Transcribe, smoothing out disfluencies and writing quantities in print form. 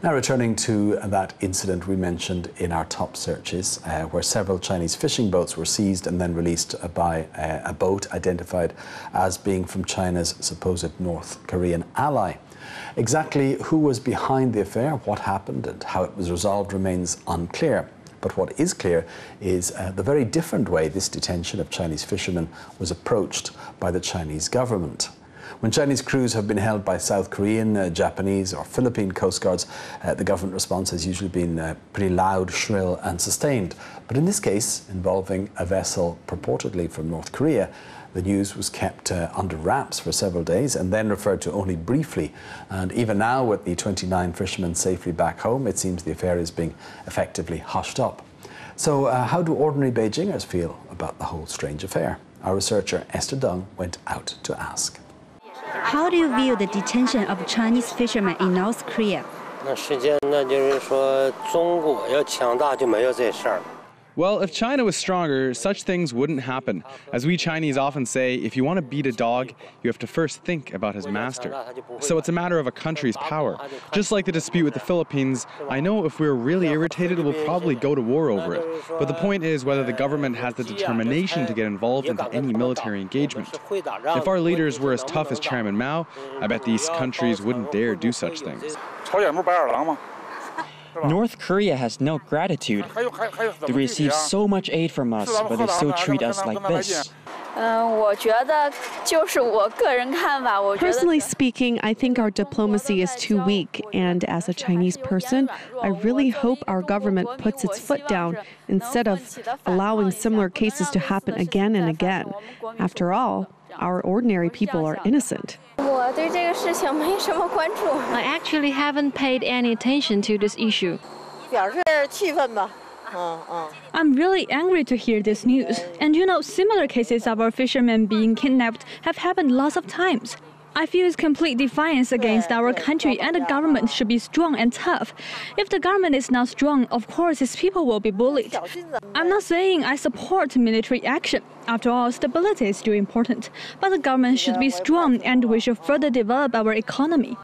Now returning to that incident we mentioned in our top searches, where several Chinese fishing boats were seized and then released by a boat identified as being from China's supposed North Korean ally. Exactly who was behind the affair, what happened and how it was resolved remains unclear. But what is clear is the very different way this detention of Chinese fishermen was approached by the Chinese government. When Chinese crews have been held by South Korean, Japanese or Philippine coast guards, the government response has usually been pretty loud, shrill and sustained. But in this case, involving a vessel purportedly from North Korea, the news was kept under wraps for several days and then referred to only briefly. And even now, with the 29 fishermen safely back home, it seems the affair is being effectively hushed up. So how do ordinary Beijingers feel about the whole strange affair? Our researcher Esther Dung went out to ask. How do you view the detention of Chinese fishermen in North Korea? Well, if China was stronger, such things wouldn't happen. As we Chinese often say, if you want to beat a dog, you have to first think about his master. So it's a matter of a country's power. Just like the dispute with the Philippines, I know if we're really irritated, we'll probably go to war over it. But the point is whether the government has the determination to get involved into any military engagement. If our leaders were as tough as Chairman Mao, I bet these countries wouldn't dare do such things. North Korea has no gratitude. They receive so much aid from us, but they still treat us like this. Personally speaking, I think our diplomacy is too weak, and as a Chinese person, I really hope our government puts its foot down instead of allowing similar cases to happen again and again. After all, our ordinary people are innocent. I actually haven't paid any attention to this issue. I'm really angry to hear this news. And you know, similar cases of our fishermen being kidnapped have happened lots of times. I feel it's complete defiance against our country, and the government should be strong and tough. If the government is not strong, of course its people will be bullied. I'm not saying I support military action. After all, stability is still important. But the government should be strong, and we should further develop our economy.